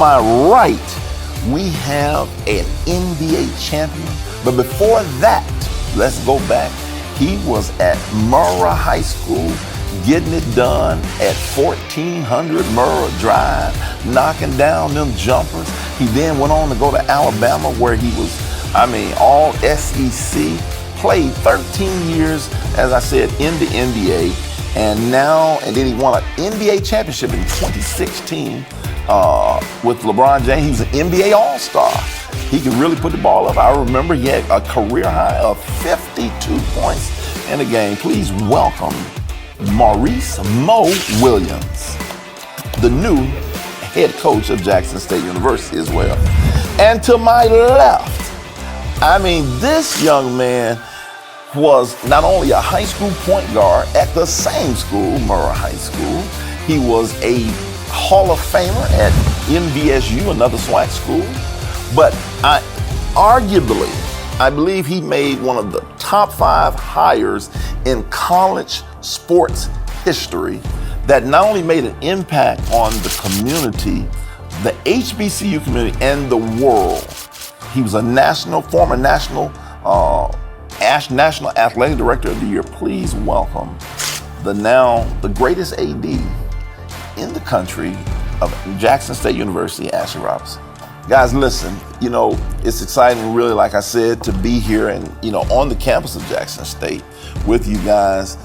my right, we have an NBA champion. But before that, let's go back. He was at Murrah High School, getting it done at 1400 Murrah Drive, knocking down them jumpers. He then went on to go to Alabama, where he was, all SEC, played 13 years, as I said, in the NBA, and then he won an NBA championship in 2016 with LeBron James. He was an NBA All-Star. He could really put the ball up. I remember he had a career high of 52 points in a game. Please welcome Maurice Mo Williams, the new head coach of Jackson State University as well. And to my left, this young man was not only a high school point guard at the same school, Murrah High School, he was a Hall of Famer at MVSU, another SWAC school, but I believe he made one of the top 5 hires in college sports history that not only made an impact on the community, the HBCU community, and the world. He was a former national athletic director of the year. Please welcome the greatest AD in the country of Jackson State University, Ashley Robinson. Guys, listen, it's exciting, really, like I said, to be here and, on the campus of Jackson State with you guys.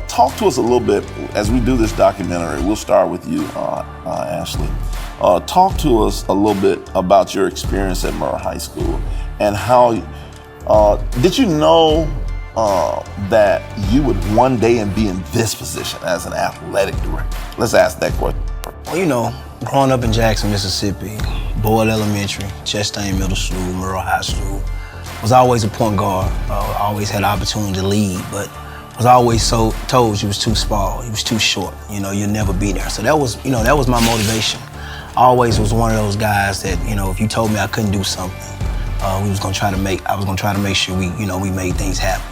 Talk to us a little bit as we do this documentary. We'll start with you, Ashley. Talk to us a little bit about your experience at Murrah High School and how, did you know that you would one day be in this position as an athletic director? Let's ask that question. Well, growing up in Jackson, Mississippi, Boyle Elementary, Chastain Middle School, Murrah High School, was always a point guard. Always had the opportunity to lead, but was always told you was too small, you was too short. You'll never be there. So that was my motivation. I always was one of those guys that, if you told me I couldn't do something, I was gonna try to make sure we made things happen.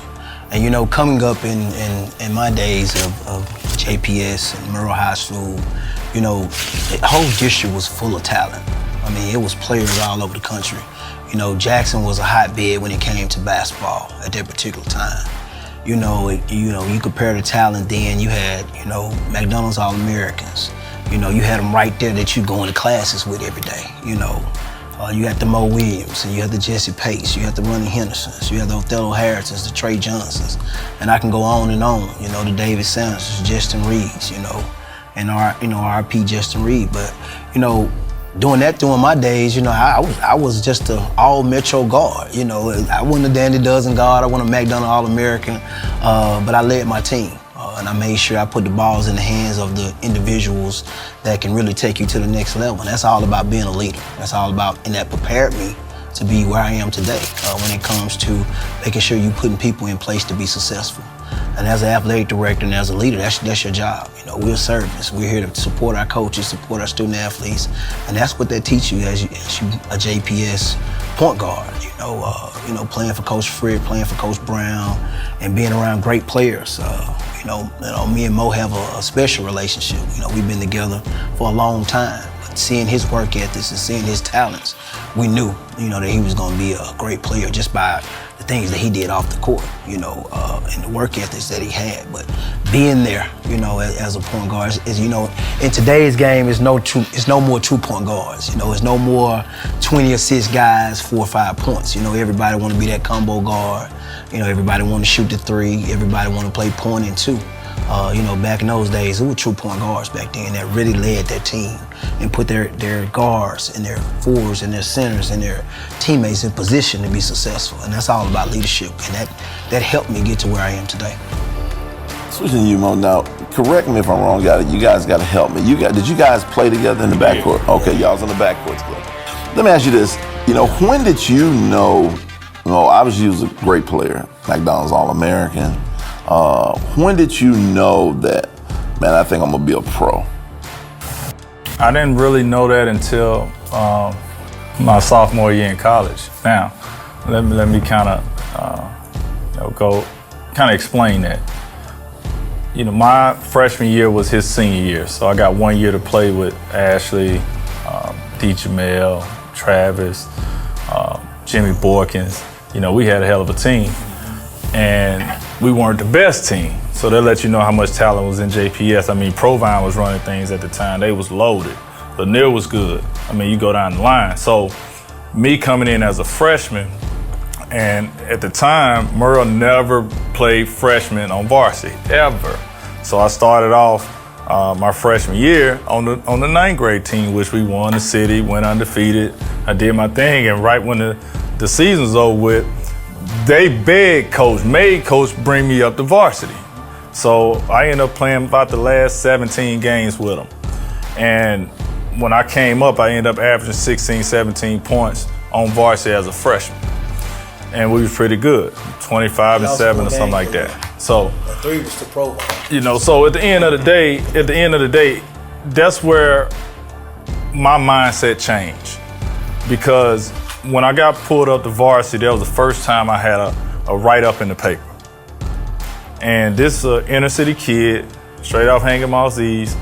And coming up in my days of JPS and Murrah High School, the whole district was full of talent. It was players all over the country. Jackson was a hotbed when it came to basketball at that particular time. You compare the talent then, you had, McDonald's All-Americans. You had them right there that you go into classes with every day. You had the Mo Williams, and you had the Jesse Pace, you had the Ronnie Hendersons, you had the Othello Harrisons, the Trey Johnsons, and I can go on and on. The David Sanders, Justin Reeds, and RP Justin Reed. But during my days, I was just an all Metro guard. I wasn't a Dandy Dozen guard, I wasn't a McDonald All-American, but I led my team. And I made sure I put the balls in the hands of the individuals that can really take you to the next level. And that's all about being a leader. That's all about, and that prepared me to be where I am today when it comes to making sure you're putting people in place to be successful. And as an athletic director and as a leader, that's your job. We're servants. We're here to support our coaches, support our student athletes, and that's what they teach you as you a JPS point guard. Playing for Coach Fred, playing for Coach Brown, and being around great players. Me and Mo have a special relationship. We've been together for a long time. But seeing his work ethics and seeing his talents, we knew, that he was going to be a great player just by the things that he did off the court, and the work ethics that he had. But being there, as a point guard is in today's game, it's no more true point guards. It's no more 20 assist guys, 4 or 5 points. Everybody want to be that combo guard. Everybody want to shoot the 3. Everybody want to play point and 2. Back in those days, it were true point guards back then that really led their team and put their guards and their forwards and their centers and their teammates in position to be successful. And that's all about leadership. And that helped me get to where I am today. Switching to you, Mo, now, correct me if I'm wrong, you guys got to help me. Did you guys play together in the backcourt? Okay, y'all was in the backcourt together. Let me ask you this. When did you know, obviously you was a great player, McDonald's All-American. When did you know that, man, I think I'm gonna be a pro? I didn't really know that until my sophomore year in college. Now, let me kind of explain that. My freshman year was his senior year, so I got 1 year to play with Ashley. D. Jamel, Travis, Jimmy Borkins. You know, we had a hell of a team. And we weren't the best team. So that let you know how much talent was in JPS. I mean, Provine was running things at the time. They was loaded. Linell was good. I mean, you go down the line. So me coming in as a freshman, and at the time, Merle never played freshman on varsity, ever. So I started off my freshman year on the ninth grade team, which we won the city, went undefeated. I did my thing, and right when the season's over with, they made coach bring me up to varsity. So I ended up playing about the last 17 games with them. And when I came up, I ended up averaging 16, 17 points on varsity as a freshman. And we was pretty good, 25 and 7 or something like that. So, 3 was the pro. You know, so at the end of the day, that's where my mindset changed. Because when I got pulled up to varsity, that was the first time I had a write-up in the paper. And this inner city kid, straight off Hanging Moss East,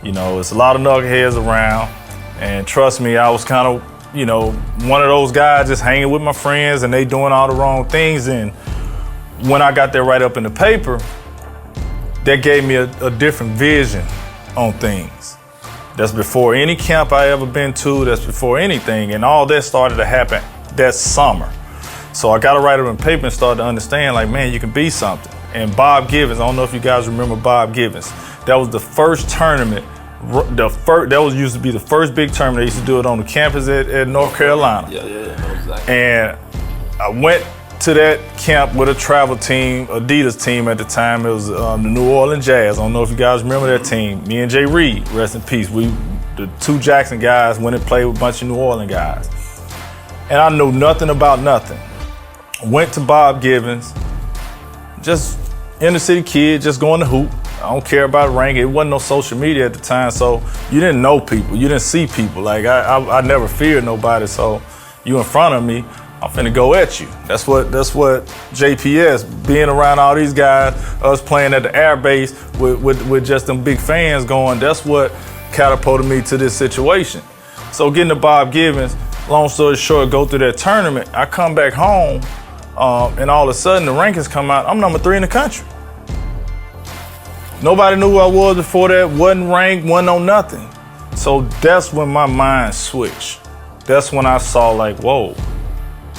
you know, it's a lot of knuckleheads around. And trust me, I was kind of, you know, one of those guys just hanging with my friends and they doing all the wrong things. And when I got that write-up in the paper, that gave me a different vision on things. That's before any camp I ever been to, that's before anything. And all that started to happen that summer. So I got to write it in paper and start to understand, like, man, you can be something. And Bob Givens, I don't know if you guys remember Bob Givens. That was the first tournament, that used to be the first big tournament. They used to do it on the campus at North Carolina. Yeah, exactly. And I went to that camp with a travel team, Adidas team at the time. It was the New Orleans Jazz. I don't know if you guys remember that team. Me and Jay Reed, rest in peace. The 2 Jackson guys went and played with a bunch of New Orleans guys. And I knew nothing about nothing. Went to Bob Givens, just inner city kid, just going to hoop. I don't care about ranking. It wasn't no social media at the time, so you didn't know people. You didn't see people. Like, I never feared nobody, so you in front of me, I'm finna go at you. That's what JPS, being around all these guys, us playing at the air base with just them big fans going, that's what catapulted me to this situation. So getting to Bob Givens, long story short, go through that tournament, I come back home, and all of a sudden the rankings come out, I'm number 3 in the country. Nobody knew who I was before that, wasn't ranked, wasn't on nothing. So that's when my mind switched. That's when I saw, like, whoa,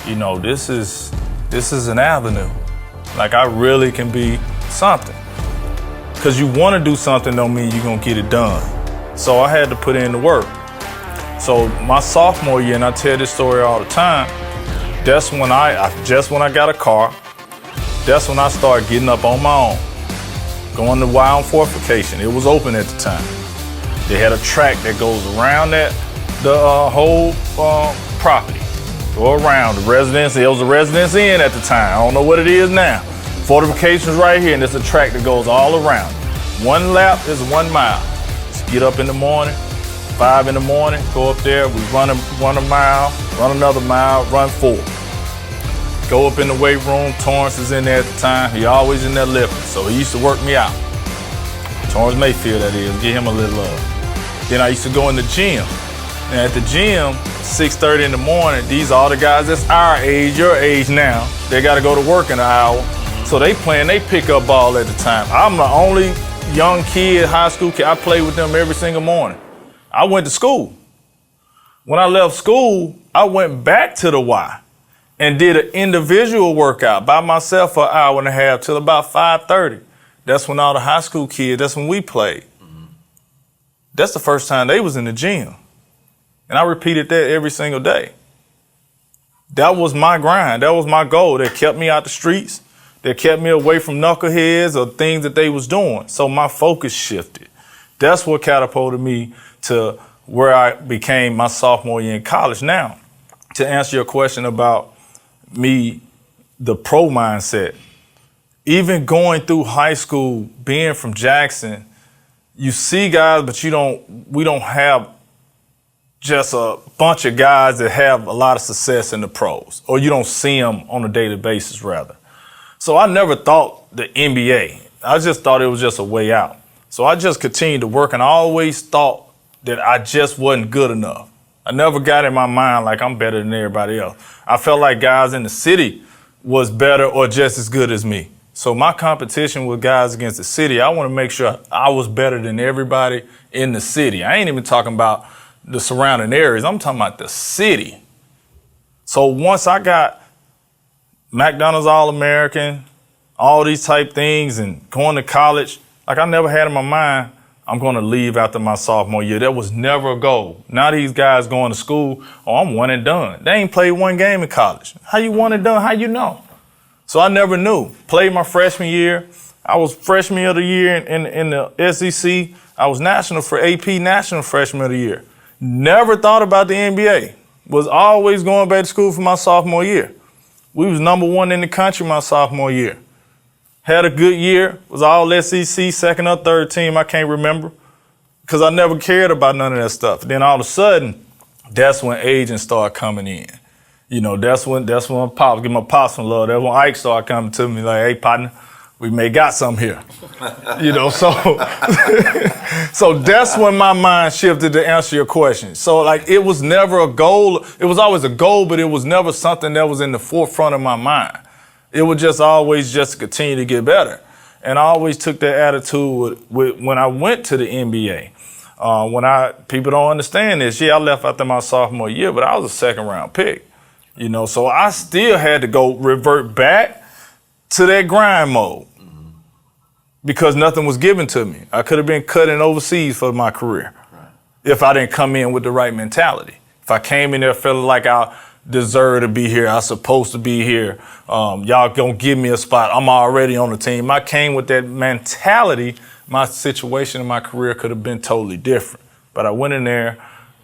you know, this is an avenue. Like, I really can be something. Because you want to do something don't mean you're going to get it done. So I had to put in the work. So my sophomore year, and I tell this story all the time, that's when when I got a car, that's when I started getting up on my own. Going to Wild Fortification. It was open at the time. They had a track that goes around the whole property. Go around the residence. It was a residence inn at the time. I don't know what it is now. Fortification's right here, and there's a track that goes all around. 1 lap is 1 mile. Just get up in the morning, 5 in the morning, go up there. We run a mile, run another mile, run 4. Go up in the weight room. Torrance is in there at the time. He always in there lifting, so he used to work me out. Torrance Mayfield, that is. Give him a little love. Then I used to go in the gym. And at the gym, 6:30 in the morning, these are all the guys that's our age, your age now. They got to go to work in an hour. So they pick up ball at the time. I'm the only young kid, high school kid. I played with them every single morning. I went to school. When I left school, I went back to the Y and did an individual workout by myself for an hour and a half till about 5:30. That's when all the high school kids, that's when we played. Mm-hmm. That's the first time they was in the gym. And I repeated that every single day. That was my grind. That was my goal. That kept me out the streets. That kept me away from knuckleheads or things that they was doing. So my focus shifted. That's what catapulted me to where I became my sophomore year in college. Now, to answer your question about me, the pro mindset, even going through high school, being from Jackson, you see guys, but we don't have just a bunch of guys that have a lot of success in the pros, or you don't see them on a daily basis, rather. So I never thought the NBA. I just thought it was just a way out. So I just continued to work, and I always thought that I just wasn't good enough. I never got in my mind like I'm better than everybody else. I felt like guys in the city was better or just as good as me. So my competition with guys against the city, I want to make sure I was better than everybody in the city. I ain't even talking about the surrounding areas. I'm talking about the city. So once I got McDonald's All-American, all these type things and going to college, like I never had in my mind, I'm going to leave after my sophomore year. That was never a goal. Now these guys going to school, oh, I'm one and done. They ain't played one game in college. How you one and done? How you know? So I never knew. Played my freshman year. I was freshman of the year in the SEC. I was national for AP National Freshman of the Year. Never thought about the NBA. Was always going back to school for my sophomore year. We was #1 in the country my sophomore year. Had a good year. Was all SEC, second or third team, I can't remember. Because I never cared about none of that stuff. Then all of a sudden, that's when agents started coming in. You know, that's when Pops, give my Pops some love. That's when Ike started coming to me like, hey, partner, we may got something here. You know, so so that's when my mind shifted to answer your question. So like it was never a goal. It was always a goal, but it was never something that was in the forefront of my mind. It was just always just continue to get better. And I always took that attitude with when I went to the NBA. People don't understand this. Yeah, I left after my sophomore year, but I was a second round pick. You know, so I still had to go revert back to that grind mode because nothing was given to me. I could have been cutting overseas for my career if I didn't come in with the right mentality. If I came in there feeling like I deserve to be here, I supposed to be here, y'all gonna give me a spot, I'm already on the team. I came with that mentality, my situation in my career could have been totally different. But I went in there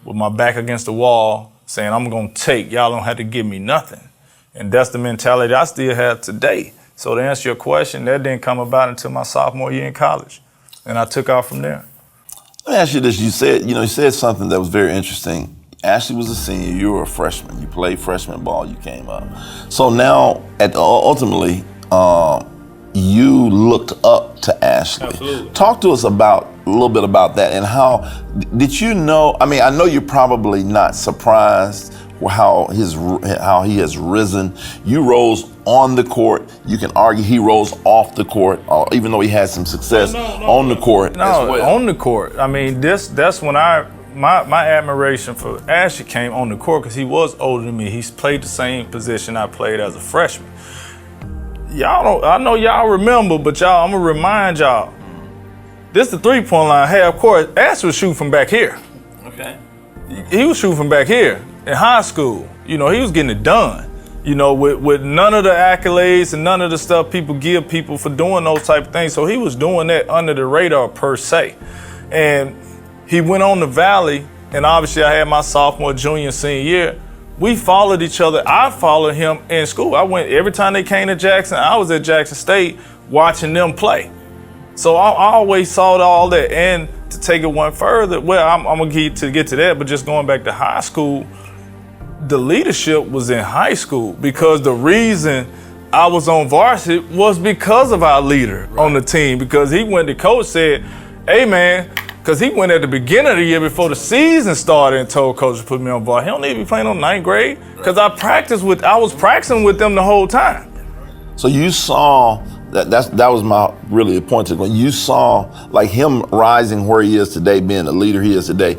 with my back against the wall, saying I'm gonna take, y'all don't have to give me nothing. And that's the mentality I still have today. So to answer your question, that didn't come about until my sophomore year in college. And I took off from there. Let me ask you this, you said something that was very interesting. Ashley was a senior, you were a freshman. You played freshman ball, you came up. So now, ultimately, you looked up to Ashley. Absolutely. Talk to us a little bit about that and how, did you know, I mean, I know you're probably not surprised how he has risen. You rose on the court. You can argue he rose off the court, even though he had some success on the court as well. On the court. I mean, that's when my admiration for Ashley came on the court because he was older than me. He's played the same position I played as a freshman. I know y'all remember, but I'm gonna remind y'all, this the 3-point line. Hey, of course, Ashley was shooting from back here. Okay. He was shooting from back here in high school. You know, he was getting it done. You know, with none of the accolades and none of the stuff people give people for doing those type of things. So he was doing that under the radar per se. And he went on the Valley, and obviously I had my sophomore, junior, senior year. We followed each other. I followed him in school. I went every time they came to Jackson. I was at Jackson State watching them play. So I always saw all that. And to take it one further, well, I'm gonna get to that, but just going back to high school, the leadership was in high school because the reason I was on varsity was because of our leader on the team, because he went to coach, said, hey man, because he went at the beginning of the year before the season started and told coach to put me on varsity. He don't need to be playing on 9th grade because I was practicing with them the whole time. So you saw that was my really point. When you saw like him rising where he is today, being the leader he is today,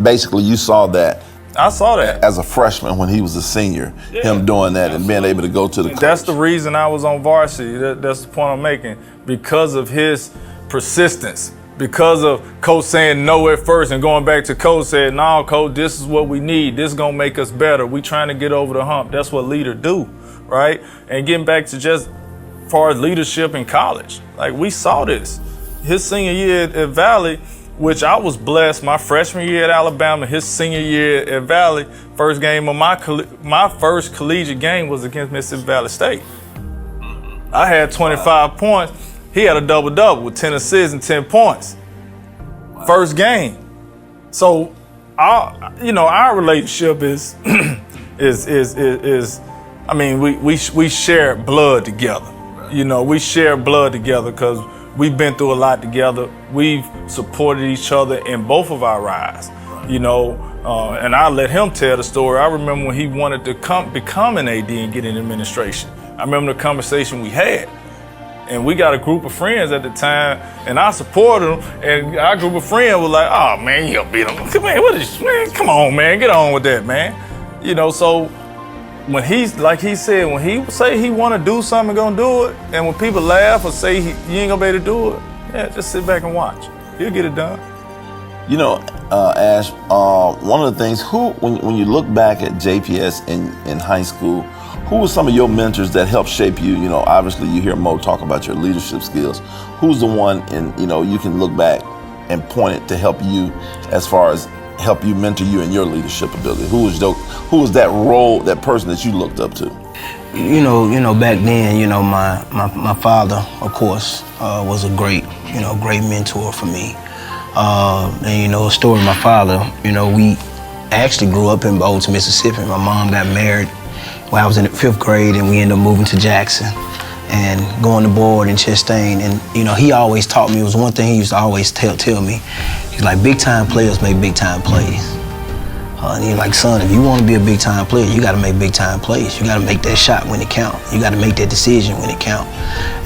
basically you saw that. I saw that as a freshman when he was a senior, him doing that and being able to go to the coach. That's the reason I was on varsity. That's the point I'm making. Because of his persistence, because of coach saying no at first and going back to coach said, no, coach, this is what we need. This is going to make us better. We trying to get over the hump. That's what leaders do, right? And getting back to just as far as leadership in college, like we saw this. His senior year at Valley, which I was blessed, my freshman year at Alabama, his senior year at Valley, first game of my first collegiate game was against Mississippi Valley State. I had 25 points. He had a double-double with 10 assists and 10 points. First game. So, our relationship is, I mean, we share blood together. You know, we share blood together because we've been through a lot together. We've supported each other in both of our rides. you know, and I let him tell the story. I remember when he wanted to become an AD and get in administration. I remember the conversation we had. And we got a group of friends at the time, and I supported him, and our group of friends was like, oh man, you'll beat him. Man, come on, man, get on with that, man. You know, so when he's, like he said, when he say he want to do something, gonna do it, and when people laugh or say you ain't gonna be able to do it, yeah, just sit back and watch. He'll get it done. You know, Ash, one of the things, when you look back at JPS in high school, who were some of your mentors that helped shape you? You know, obviously you hear Mo talk about your leadership skills. Who's the one, you can look back and point it to help you as far as help you mentor you in your leadership ability? Who was that role, that person that you looked up to? You know, back then, my father, of course, was a great mentor for me. And a story of my father, we actually grew up in Bolton, Mississippi. My mom got married when I was in the 5th grade, and we ended up moving to Jackson and going to board in Chastain. And he always taught me, it was one thing he used to always tell me. He's like, big time players make big time plays. And he's like, son, if you want to be a big time player, you got to make big time plays. You got to make that shot when it count. You got to make that decision when it count.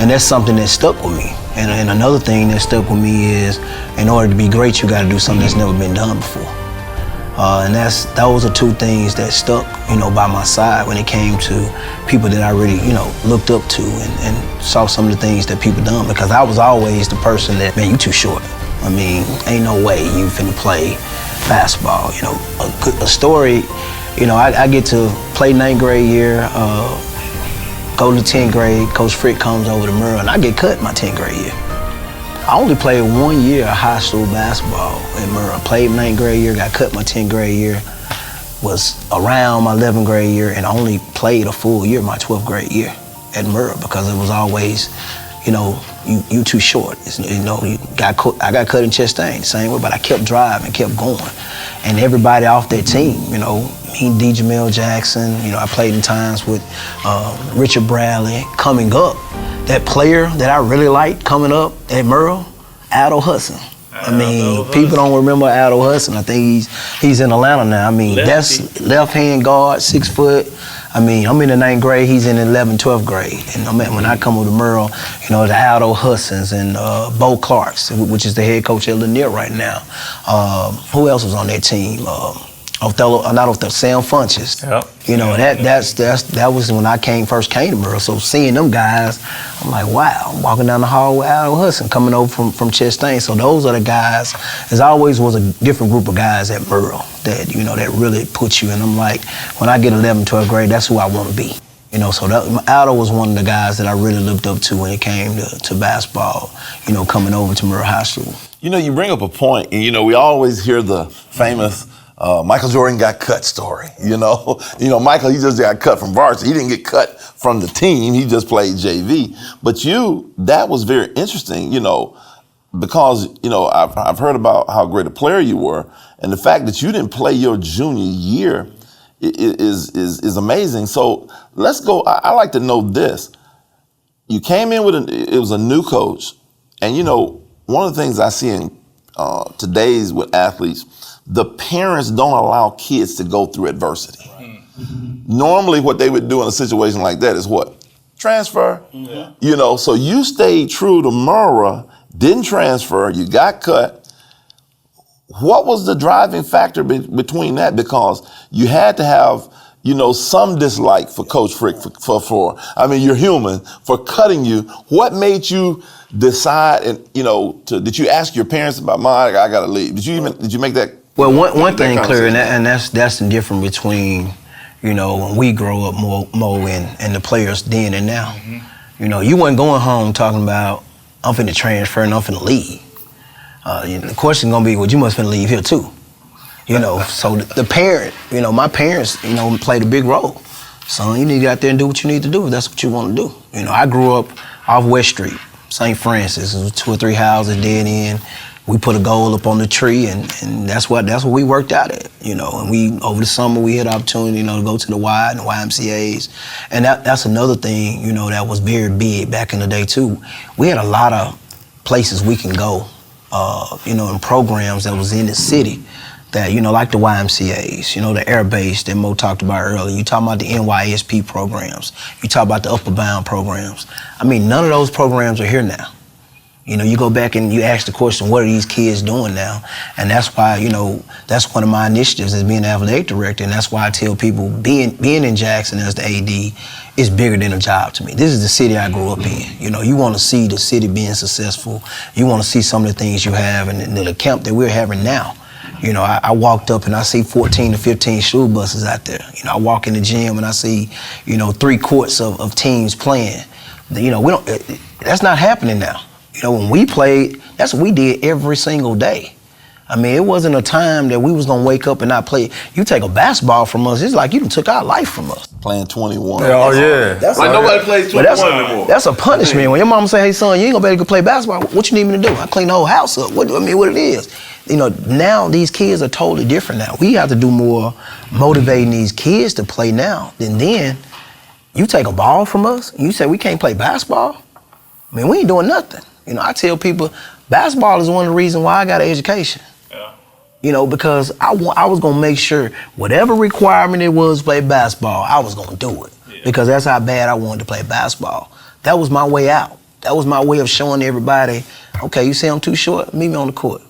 And that's something that stuck with me. And another thing that stuck with me is, in order to be great, you got to do something that's never been done before. And those are two things that stuck, by my side when it came to people that I really, looked up to and saw some of the things that people done, because I was always the person that, man, you too short. I mean, ain't no way you finna play basketball. A story, I get to play 9th grade year, go to 10th grade, Coach Frick comes over to Murrah, and I get cut my 10th grade year. I only played 1 year of high school basketball in Murrah. Played 9th grade year, got cut my 10th grade year, was around my 11th grade year, and only played a full year my 12th grade year at Murrah, because it was always, you too short. I got cut in Chastain, same way, but I kept driving, kept going. And everybody off that team, me, D. Jamel Jackson, I played in times with Richard Bradley. Coming up, that player that I really liked coming up at Murrah, Aldo Hudson. People don't remember Aldo Hudson. I think he's in Atlanta now. That's left-hand guard, 6 foot. I'm in the 9th grade, he's in the 11th, 12th grade. And when I come over to Murrah, the Aldo Hudsons and Bo Clarks, which is the head coach at Linell right now. Who else was on that team? Sam Funches. Yep. That was when I first came to Murrah. So seeing them guys, I'm like, wow, I'm walking down the hall with Aldo Hudson coming over from Chastain. So those are the guys. There always was a different group of guys at Murrah that, that really put you. And I'm like, when I get 11th, 12th grade, that's who I want to be. So Aldo was one of the guys that I really looked up to when it came to basketball, coming over to Murrah High School. You bring up a point, and we always hear the famous Michael Jordan got cut story. Michael, he just got cut from varsity. He didn't get cut from the team. He just played JV. But that was very interesting, because, I've heard about how great a player you were, and the fact that you didn't play your junior year is amazing. So let's go. I like to know this. You came in it was a new coach, and one of the things I see in today's with athletes, the parents don't allow kids to go through adversity. Right. Normally what they would do in a situation like that is what? Transfer. Yeah. So you stayed true to Murrah, didn't transfer, you got cut. What was the driving factor between that? Because you had to have, some dislike for Coach Frick you're human, for cutting you. What made you decide, and did you ask your parents about, I gotta leave? Did you make that? Well, one thing clear, and that's the difference between, when we grow up more and the players then and now. Mm-hmm. You wasn't going home talking about, I'm finna transfer and I'm finna leave. The question gonna be, well, you must finna leave here too. So the parent, my parents, played a big role. Son, you need to get out there and do what you need to do if that's what you want to do. I grew up off West Street, St. Francis. It was 2 or 3 houses dead end. We put a goal up on the tree, and that's what we worked out at, And we, over the summer, we had the opportunity, to go to the Y and the YMCAs. And that's another thing, that was very big back in the day too. We had a lot of places we can go, and programs that was in the city that, you know, like the YMCAs, you know, the Air Base that Mo talked about earlier. You talking about the NYSP programs. You talk about the Upper Bound programs. I mean, none of those programs are here now. You know, you go back and you ask the question, what are these kids doing now? And that's why, you know, that's one of my initiatives as being an athletic director, and that's why I tell people being in Jackson as the AD is bigger than a job to me. This is the city I grew up in. You know, you want to see the city being successful. You want to see some of the things you have, and the camp that we're having now. You know, I walked up and I see 14 to 15 school buses out there. You know, I walk in the gym and I see, you know, 3 courts of teams playing. You know, that's not happening now. You know, when we played, that's what we did every single day. I mean, it wasn't a time that we was gonna wake up and not play. You take a basketball from us, it's like you done took our life from us. Playing 21. Oh, yeah. That's like nobody plays 21 anymore. That's a punishment. When your mama say, hey, son, you ain't gonna be able to play basketball, what you need me to do? I clean the whole house up. What it is. You know, now these kids are totally different now. We have to do more motivating these kids to play now than then. You take a ball from us, and you say we can't play basketball? I mean, we ain't doing nothing. You know, I tell people, basketball is one of the reasons why I got an education. Yeah. You know, because I was gonna make sure whatever requirement it was to play basketball, I was gonna do it. Yeah. Because that's how bad I wanted to play basketball. That was my way out. That was my way of showing everybody, okay, you say I'm too short, meet me on the court.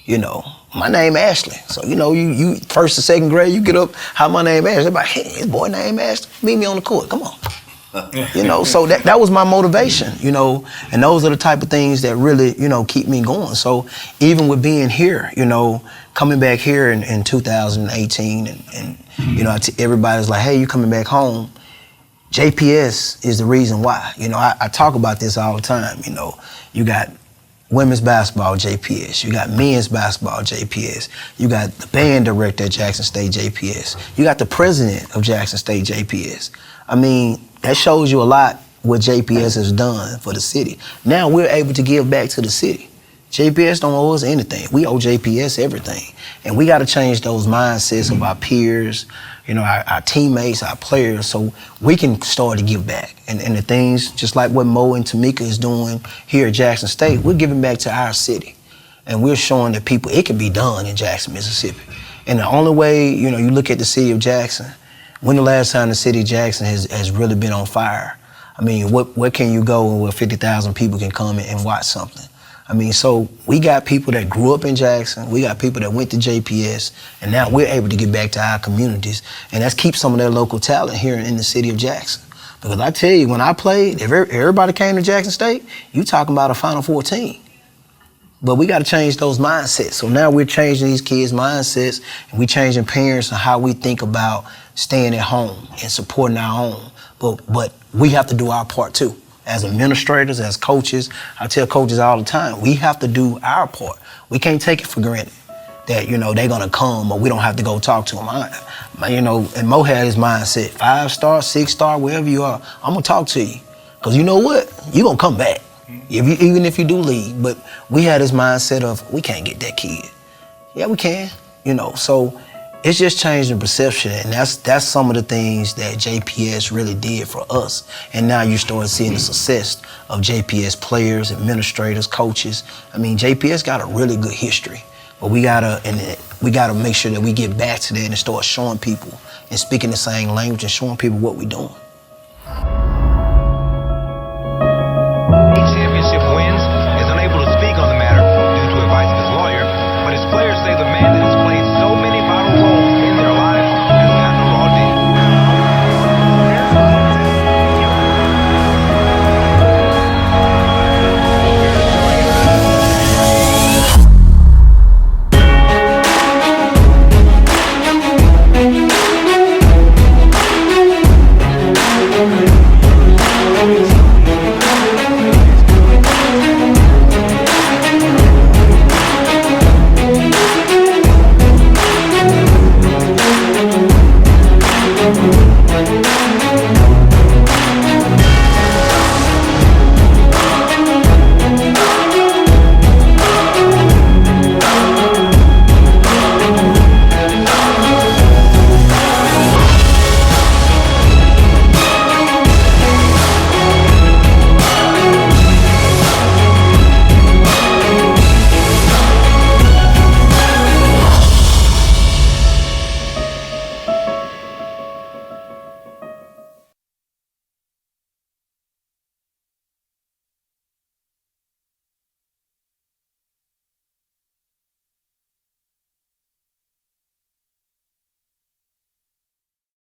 You know, my name Ashley. So, you know, you first or second grade, you get up, how my name Ashley. Everybody, hey, his boy named Ashley, meet me on the court, come on. You know, so that was my motivation, you know, and those are the type of things that really, you know, keep me going. So even with being here, you know, coming back here in 2018 and you know, everybody's like, hey, you coming back home. JPS is the reason why. You know, I talk about this all the time, you know. You got women's basketball, JPS. You got men's basketball, JPS. You got the band director at Jackson State, JPS. You got the president of Jackson State, JPS. I mean, that shows you a lot what JPS has done for the city. Now we're able to give back to the city. JPS don't owe us anything. We owe JPS everything. And we got to change those mindsets of our peers, you know, our teammates, our players, so we can start to give back. And the things, just like what Mo and Tamika is doing here at Jackson State, we're giving back to our city. And we're showing that people, it can be done in Jackson, Mississippi. And the only way, you know, you look at the city of Jackson, when the last time the city of Jackson has really been on fire? I mean, where can you go where 50,000 people can come and watch something? I mean, so we got people that grew up in Jackson, we got people that went to JPS, and now we're able to get back to our communities, and that's keep some of their local talent here in the city of Jackson. Because I tell you, when I played, if everybody came to Jackson State, you talking about a Final Four team. But we got to change those mindsets. So now we're changing these kids' mindsets, and we're changing parents and how we think about staying at home and supporting our own. But we have to do our part too. As administrators, as coaches, I tell coaches all the time, we have to do our part. We can't take it for granted that, you know, they're gonna come or we don't have to go talk to them. You know, and Mo had his mindset, 5-star, 6-star, wherever you are, I'm gonna talk to you. Because you know what? You're gonna come back, even if you do leave. But we had this mindset of, we can't get that kid. Yeah, we can, you know, so it's just changing perception, and that's some of the things that JPS really did for us. And now you start seeing the success of JPS players, administrators, coaches. I mean, JPS got a really good history, but we gotta make sure that we get back to that and start showing people and speaking the same language and showing people what we're doing. Championship wins, is unable to speak on the matter due to advice of his lawyer, but his players say the man that has played so many vital roles in their lives has gotten a raw deal.